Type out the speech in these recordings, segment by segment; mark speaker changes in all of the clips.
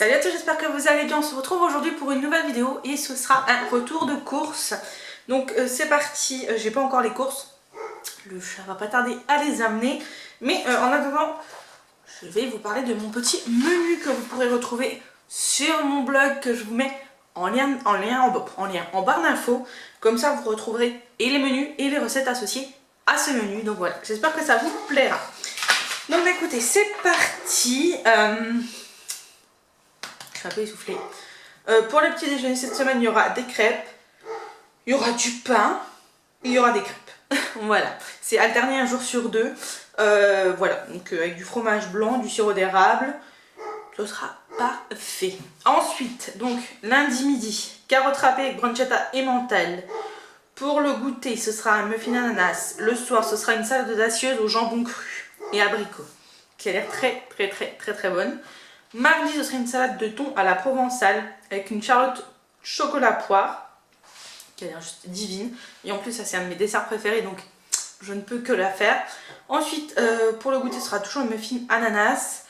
Speaker 1: Salut à tous, j'espère que vous allez bien. On se retrouve aujourd'hui pour une nouvelle vidéo et ce sera un retour de course. Donc c'est parti, j'ai pas encore les courses, le chat va pas tarder à les amener. Mais en attendant, je vais vous parler de mon petit menu que vous pourrez retrouver sur mon blog, que je vous mets en barre d'infos. Comme ça vous retrouverez et les menus et les recettes associées à ce menu. Donc voilà, j'espère que ça vous plaira. Donc écoutez, c'est parti. Je suis un peu essoufflée. Pour le petit déjeuner cette semaine, il y aura des crêpes, il y aura du pain, et il y aura des crêpes. Voilà, c'est alterné un jour sur deux. Voilà, donc avec du fromage blanc, du sirop d'érable, ce sera parfait. Ensuite, donc lundi midi, carottes râpées, bruschetta et mentale. Pour le goûter, ce sera un muffin ananas. Le soir, ce sera une salade audacieuse au jambon cru et abricot, qui a l'air très bonne. Mardi, ce serait une salade de thon à la provençale avec une charlotte chocolat poire qui a l'air juste divine. Et en plus, ça c'est un de mes desserts préférés, donc je ne peux que la faire. Ensuite, pour le goûter, ce sera toujours un muffin ananas.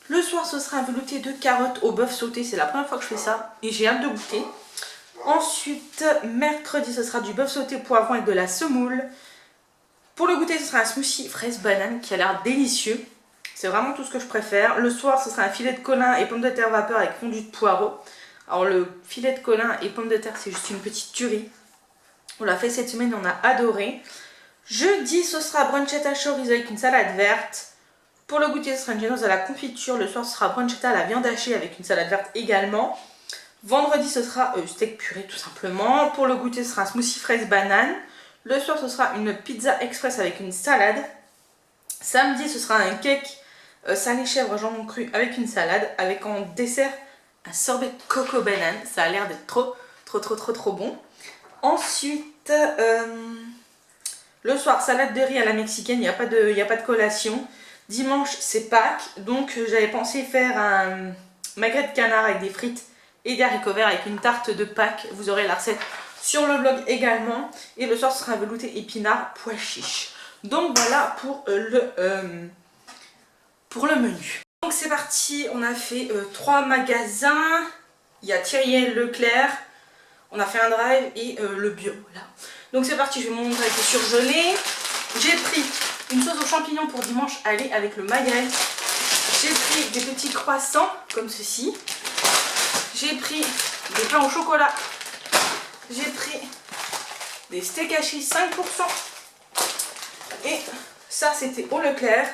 Speaker 1: Le soir, ce sera un velouté de carottes au bœuf sauté. C'est la première fois que je fais ça et j'ai hâte de goûter. Ensuite, mercredi, ce sera du bœuf sauté poivron avec de la semoule. Pour le goûter, ce sera un smoothie fraise banane qui a l'air délicieux. C'est vraiment tout ce que je préfère. Le soir, ce sera un filet de colin et pommes de terre vapeur avec fondu de poireau. Alors le filet de colin et pommes de terre, c'est juste une petite tuerie. On l'a fait cette semaine, on a adoré. Jeudi, ce sera bruschetta chorizo avec une salade verte. Pour le goûter, ce sera une génoise à la confiture. Le soir, ce sera bruschetta à la viande hachée avec une salade verte également. Vendredi, ce sera steak purée tout simplement. Pour le goûter, ce sera un smoothie fraise banane. Le soir, ce sera une pizza express avec une salade. Samedi, ce sera un cake salé chèvre jambon cru avec une salade, avec en dessert un sorbet de coco banane. Ça a l'air d'être trop bon. Ensuite, le soir, salade de riz à la mexicaine, il n'y a pas de collation. Dimanche, c'est Pâques, donc j'avais pensé faire un magret de canard avec des frites et des haricots verts avec une tarte de Pâques. Vous aurez la recette sur le blog également. Et le soir, ce sera un velouté épinard pois chiche. Donc voilà pour le menu. Donc c'est parti, on a fait 3 magasins. Il y a Thiriel, Leclerc, on a fait un drive et le bio. Voilà. Donc c'est parti, je vais vous montrer avec le surgelé. J'ai pris une sauce aux champignons pour dimanche aller avec le magret. J'ai pris des petits croissants comme ceci. J'ai pris des pains au chocolat. J'ai pris des steaks hachis 5%. Et ça c'était au Leclerc.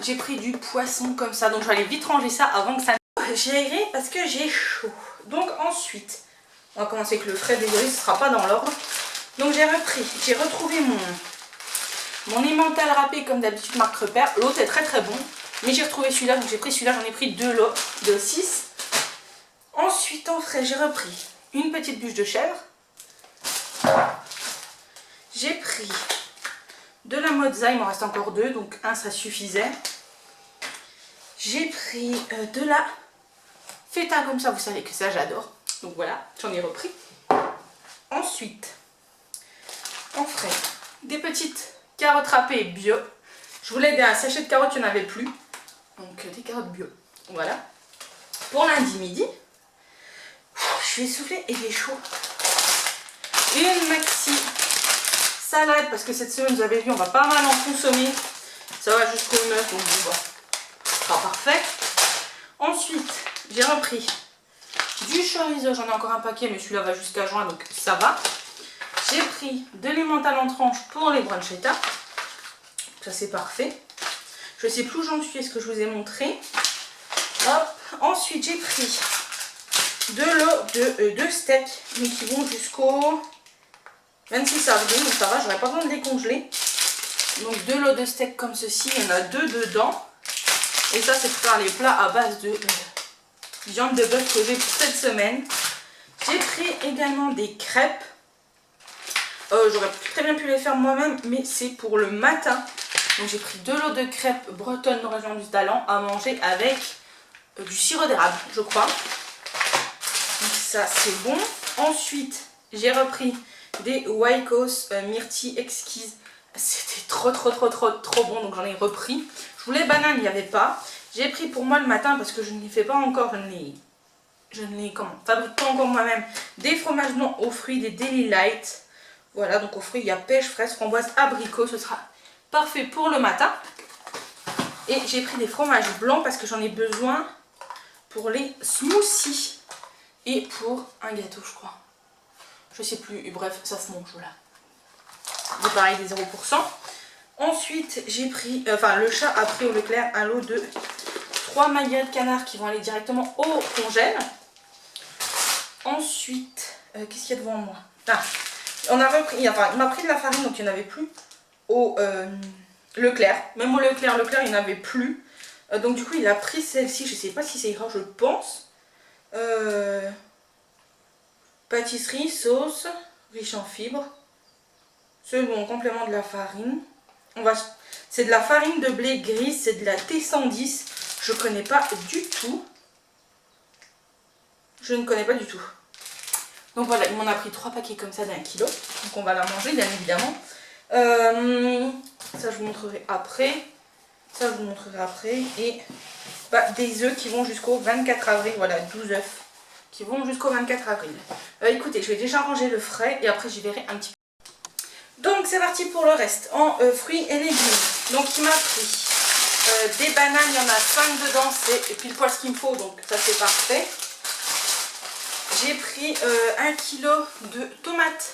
Speaker 1: J'ai pris du poisson comme ça, donc je vais aller vite ranger ça avant que ça... J'ai aéré parce que j'ai chaud. Donc ensuite, on va commencer avec le frais, désolé, ce ne sera pas dans l'ordre. Donc j'ai retrouvé mon emmental râpé comme d'habitude marque Repère. L'autre est très bon, mais j'ai retrouvé celui-là, donc j'ai pris celui-là, j'en ai pris 2 lots de 6. Ensuite en frais, j'ai repris une petite bûche de chèvre. J'ai pris de la mozza, il m'en reste encore 2, donc un ça suffisait. J'ai pris de la feta comme ça, vous savez que ça j'adore. Donc voilà, j'en ai repris. Ensuite, en frais, des petites carottes râpées bio. Je voulais un sachet de carottes, il n'y en avait plus. Donc des carottes bio. Voilà. Pour lundi midi, je suis essoufflée et j'ai chaud. Une maxi salade, parce que cette semaine, vous avez vu, on va pas mal en consommer. Ça va jusqu'au 9, donc bon, ce sera parfait. Ensuite, j'ai repris du chorizo, j'en ai encore un paquet, mais celui-là va jusqu'à juin, donc ça va. J'ai pris de l'emmental en tranches pour les bruschetta. Ça, c'est parfait. Je sais plus où j'en suis, est-ce que je vous ai montré. Hop. Ensuite, j'ai pris 2 lots de steaks, mais qui vont jusqu'au 26 avril, donc ça va, j'aurais pas besoin de les congeler. Donc 2 lots de steak comme ceci, il y en a 2 dedans. Et ça c'est pour faire les plats à base de viande de bœuf que j'ai pour cette semaine. J'ai pris également des crêpes. J'aurais très bien pu les faire moi-même, mais c'est pour le matin. Donc j'ai pris 2 lots de crêpes bretonnes de région du talent à manger avec du sirop d'érable, je crois. Donc ça c'est bon. Ensuite j'ai repris des Waikos myrtilles exquises. C'était trop bon, donc j'en ai repris. Je voulais banane, il n'y avait pas. J'ai pris pour moi le matin parce que je ne les fais pas encore, je ne les fabrique pas encore moi-même, des fromages blancs aux fruits, des Daily Light. Voilà, donc aux fruits, il y a pêche, fraise, framboise, abricot. Ce sera parfait pour le matin. Et j'ai pris des fromages blancs parce que j'en ai besoin pour les smoothies. Et pour un gâteau, je crois. Je sais plus, bref, ça se mange là. C'est pareil, des 0%. Ensuite, j'ai pris, le chat a pris au Leclerc un lot de 3 maillets de canard qui vont aller directement au congèle. Ensuite, qu'est-ce qu'il y a devant moi? On a repris, il m'a pris de la farine, donc il n'y en avait plus au Leclerc. Même au Leclerc, il n'y en avait plus. Donc du coup, il a pris celle-ci, je ne sais pas si ça ira, je pense. Pâtisserie, sauce, riche en fibres. Second complément de la farine. C'est de la farine de blé grise, c'est de la T110. Je connais pas du tout. Je ne connais pas du tout. Donc voilà, il m'en a pris 3 paquets comme ça d'1 kilo. Donc on va la manger bien évidemment. Ça je vous montrerai après. Ça je vous montrerai après. Et des œufs qui vont jusqu'au 24 avril. Voilà, 12 œufs qui vont jusqu'au 24 avril. Écoutez, je vais déjà ranger le frais et après j'y verrai un petit peu. Donc c'est parti pour le reste en fruits et légumes. Donc il m'a pris des bananes, il y en a 5 dedans, c'est pile poil ce qu'il me faut, donc ça c'est parfait. J'ai pris 1 kg de tomates.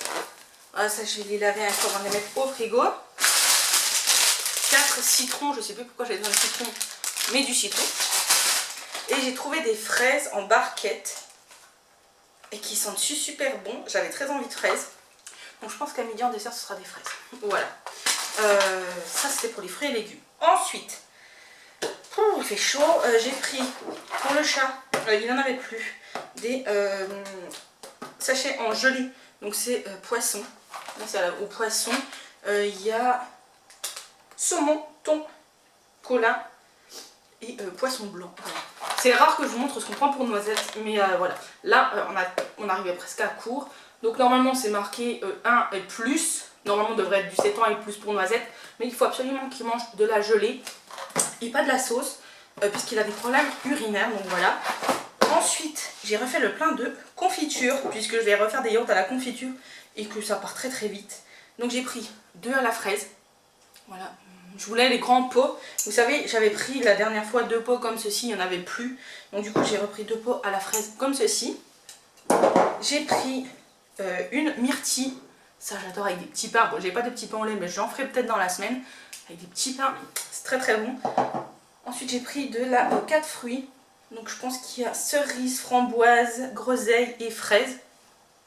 Speaker 1: Ah, ça je vais les laver encore, on va les mettre au frigo. 4 citrons, je sais plus pourquoi j'ai besoin de citron, mais du citron. Et j'ai trouvé des fraises en barquette et qui sentent super bon. J'avais très envie de fraises. Donc je pense qu'à midi en dessert ce sera des fraises. Voilà. Ça c'était pour les fruits et légumes. Ensuite, il fait chaud. J'ai pris pour le chat, il n'en avait plus, des sachets en gelée. Donc c'est poisson. Là c'est au poisson. Il y a saumon, thon, colin et poisson blanc. Voilà. C'est rare que je vous montre ce qu'on prend pour noisettes. Mais voilà. Là on arrivait presque à court. Donc normalement c'est marqué 1 et plus. Normalement devrait être du 7 ans et plus pour noisettes. Mais il faut absolument qu'il mange de la gelée et pas de la sauce. Puisqu'il a des problèmes urinaires. Donc voilà. Ensuite j'ai refait le plein de confiture. Puisque je vais refaire des yaourts à la confiture. Et que ça part très très vite. Donc j'ai pris 2 à la fraise. Voilà. Je voulais les grands pots. Vous savez, j'avais pris la dernière fois 2 pots comme ceci. Il n'y en avait plus. Donc du coup j'ai repris 2 pots à la fraise comme ceci. J'ai pris une myrtille, ça j'adore, avec des petits pains. Bon, j'ai pas de petits pains au lait, mais j'en ferai peut-être dans la semaine. Avec des petits pains, c'est très très bon. Ensuite, j'ai pris de la 4 fruits. Donc, je pense qu'il y a cerise, framboise, groseille et fraise.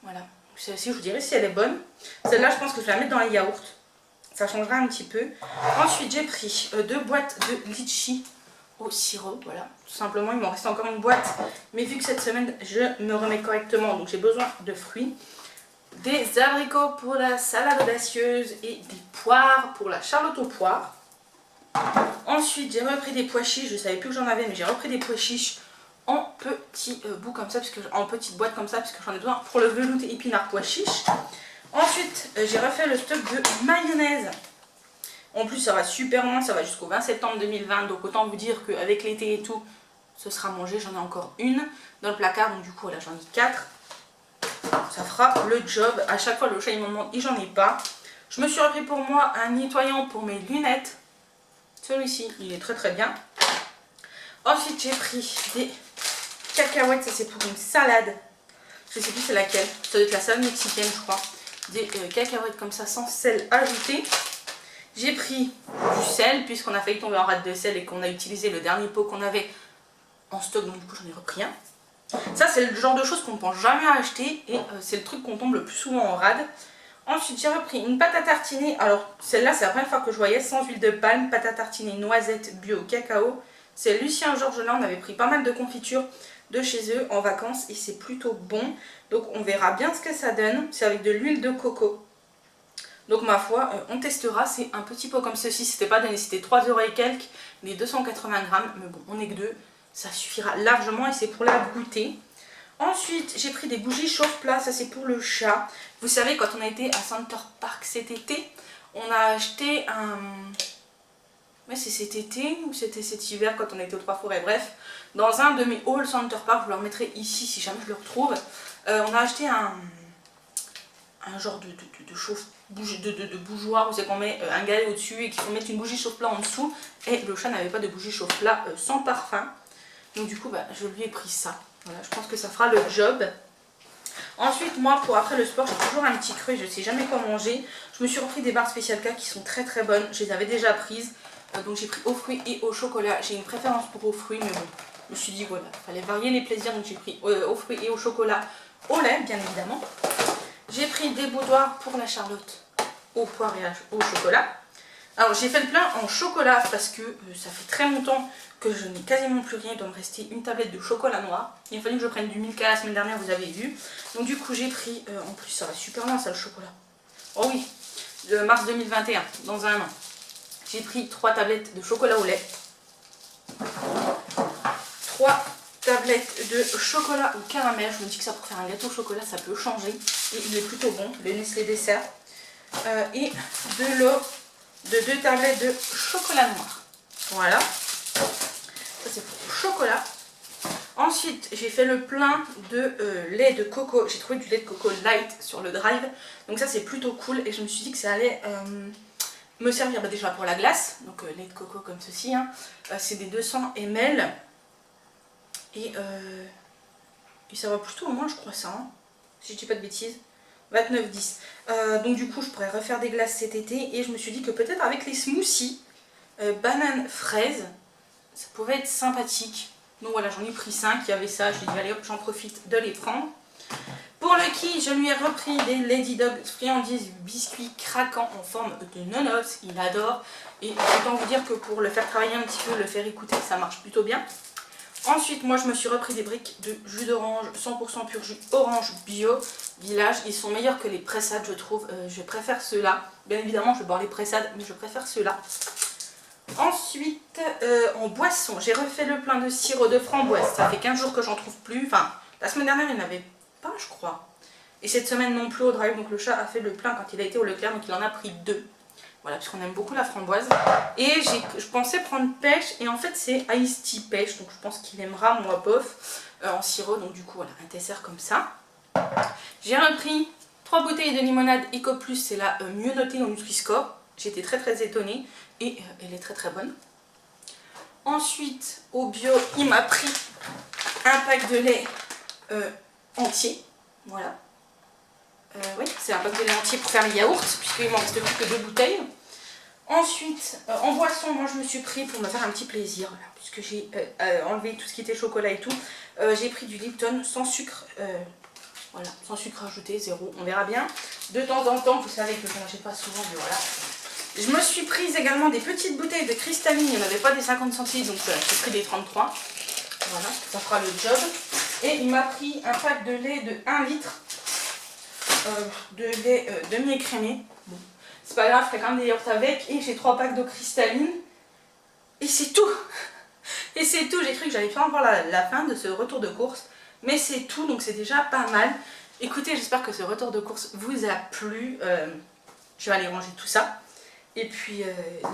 Speaker 1: Voilà. Celle-ci, je vous dirai si elle est bonne. Celle-là, je pense que je vais la mettre dans les yaourts. Ça changera un petit peu. Ensuite, j'ai pris 2 boîtes de litchi au sirop. Voilà. Tout simplement, il m'en reste encore une boîte. Mais vu que cette semaine, je me remets correctement, donc j'ai besoin de fruits. Des abricots pour la salade audacieuse et des poires pour la charlotte aux poires. Ensuite, j'ai repris des pois chiches. Je ne savais plus que j'en avais, mais j'ai repris des pois chiches en petits bouts comme ça, en petites boîtes comme ça, parce que j'en ai besoin pour le veloute épinard pois chiches. Ensuite, j'ai refait le stock de mayonnaise. En plus, ça va super loin, ça va jusqu'au 20 septembre 2020. Donc, autant vous dire qu'avec l'été et tout, ce sera mangé. J'en ai encore une dans le placard, donc du coup, là, j'en ai 4. Ça fera le job. À chaque fois, le chat, il me demande et j'en ai pas. Je me suis repris pour moi un nettoyant pour mes lunettes. Celui-ci, il est très très bien. Ensuite, j'ai pris des cacahuètes. Ça, c'est pour une salade. Je sais plus c'est laquelle. Ça doit être la salade mexicaine, je crois. Des cacahuètes comme ça, sans sel ajouté. J'ai pris du sel, puisqu'on a failli tomber en rate de sel et qu'on a utilisé le dernier pot qu'on avait en stock. Donc, du coup, j'en ai repris un. Ça, c'est le genre de choses qu'on ne pense jamais à acheter. Et c'est le truc qu'on tombe le plus souvent en rade. Ensuite, j'ai repris une pâte à tartiner. Alors, celle-là, c'est la première fois que je voyais, sans huile de palme. Pâte à tartiner noisette bio cacao. C'est Lucien Georgelin. On avait pris pas mal de confitures de chez eux en vacances. Et c'est plutôt bon. Donc, on verra bien ce que ça donne. C'est avec de l'huile de coco. Donc, ma foi, on testera. C'est un petit pot comme ceci. C'était pas donné, c'était 3 € et quelques. Mais 280 grammes. Mais bon, on n'est que 2. Ça suffira largement et c'est pour la goûter. Ensuite, j'ai pris des bougies chauffe-plat. Ça, c'est pour le chat. Vous savez, quand on a été à Center Park cet été, on a acheté un... ouais, c'est cet été ou c'était cet hiver quand on était aux Trois Forêts, bref, dans un de mes hauls Center Park, je vous le remettrai ici si jamais je le retrouve. On a acheté un genre de chauffe bougie, de bougeoir où c'est qu'on met un galet au-dessus et qu'il faut mettre une bougie chauffe-plat en dessous. Et le chat n'avait pas de bougie chauffe-plat sans parfum. Donc du coup, bah, je lui ai pris ça. Voilà, je pense que ça fera le job. Ensuite, moi, pour après le sport, j'ai toujours un petit creux et je ne sais jamais quoi manger. Je me suis repris des barres Special K qui sont très très bonnes. Je les avais déjà prises. Donc j'ai pris aux fruits et au chocolat. J'ai une préférence pour aux fruits, mais bon, je me suis dit voilà, il fallait varier les plaisirs. Donc j'ai pris aux fruits et au chocolat, au lait, bien évidemment. J'ai pris des boudoirs pour la Charlotte au poire et au chocolat. Alors j'ai fait le plein en chocolat parce que ça fait très longtemps que je n'ai quasiment plus rien. Il doit me rester une tablette de chocolat noir. Il a fallu que je prenne du Milka la semaine dernière, vous avez vu. Donc du coup j'ai pris, en plus ça va super loin ça le chocolat. Oh oui, le mars 2021, dans un an. J'ai pris 3 tablettes de chocolat au lait. 3 tablettes de chocolat au caramel. Je me dis que ça pour faire un gâteau au chocolat ça peut changer. Et il est plutôt bon, le Nestlé dessert. Et de l'eau de 2 tablettes de chocolat noir. Voilà. Ça c'est pour le chocolat. Ensuite j'ai fait le plein de lait de coco. J'ai trouvé du lait de coco light sur le drive. Donc ça c'est plutôt cool. Et je me suis dit que ça allait me servir déjà pour la glace. Donc lait de coco comme ceci. Hein. C'est des 200 ml. Et ça va plutôt au moins je crois ça. Hein. Si je dis pas de bêtises. 29,10. Donc du coup je pourrais refaire des glaces cet été. Et je me suis dit que peut-être avec les smoothies banane fraise, ça pouvait être sympathique. Donc voilà, j'en ai pris 5, il y avait ça, je me suis dit allez hop, j'en profite de les prendre. Pour le qui, je lui ai repris des Lady Dog friandises biscuits craquants en forme de nonos, il adore. Et autant vous dire que pour le faire travailler un petit peu, le faire écouter, ça marche plutôt bien. Ensuite, moi je me suis repris des briques de jus d'orange, 100% pur jus orange bio, Village. Ils sont meilleurs que les pressades, je trouve. Je préfère ceux-là. Bien évidemment, je vais boire les pressades, mais je préfère ceux-là. Ensuite, en boisson, j'ai refait le plein de sirop de framboise. Ça fait 15 jours que j'en trouve plus. Enfin, la semaine dernière, il n'y en avait pas, je crois. Et cette semaine non plus au drive. Donc le chat a fait le plein quand il a été au Leclerc. Donc il en a pris 2. Voilà, puisqu'on aime beaucoup la framboise. Et je pensais prendre pêche. Et en fait, c'est Ice Tea pêche. Donc je pense qu'il aimera, moi, bof, en sirop. Donc du coup, voilà, un dessert comme ça. J'ai repris 3 bouteilles de limonade Eco Plus. C'est la mieux notée au Nutri-Score. J'étais très très étonnée. Et elle est très très bonne. Ensuite, au bio, il m'a pris un pack de lait entier. Voilà. Oui, c'est un pack de lait entier pour faire les yaourts, puisqu'il m'en reste plus que 2 bouteilles. Ensuite, en boisson, moi je me suis pris pour me faire un petit plaisir, voilà, puisque j'ai enlevé tout ce qui était chocolat et tout. J'ai pris du Lipton sans sucre, voilà, sans sucre ajouté, 0, on verra bien. De temps en temps, vous savez que je n'en achète pas souvent, mais voilà. Je me suis prise également des petites bouteilles de cristalline, il n'y en avait pas des 50 centilitres, donc j'ai pris des 33. Voilà, ça fera le job. Et il m'a pris un pack de lait de 1 litre. De lait demi-écrémé. Bon, c'est pas grave, je ferai quand même des yaourts avec. Et j'ai 3 packs d'eau cristalline. Et c'est tout. Et c'est tout. J'ai cru que j'allais pas voir la fin de ce retour de course. Mais c'est tout, donc c'est déjà pas mal. Écoutez, j'espère que ce retour de course vous a plu. Je vais aller ranger tout ça. Et puis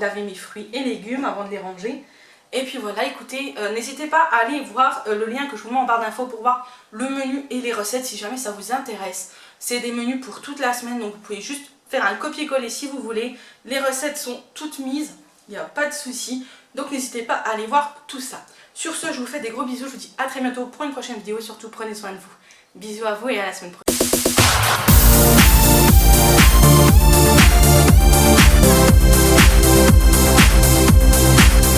Speaker 1: laver mes fruits et légumes avant de les ranger. Et puis voilà, écoutez, n'hésitez pas à aller voir le lien que je vous mets en barre d'infos pour voir le menu et les recettes si jamais ça vous intéresse. C'est des menus pour toute la semaine, donc vous pouvez juste faire un copier-coller si vous voulez. Les recettes sont toutes mises, il n'y a pas de souci. Donc n'hésitez pas à aller voir tout ça. Sur ce, je vous fais des gros bisous, je vous dis à très bientôt pour une prochaine vidéo. Surtout prenez soin de vous. Bisous à vous et à la semaine prochaine.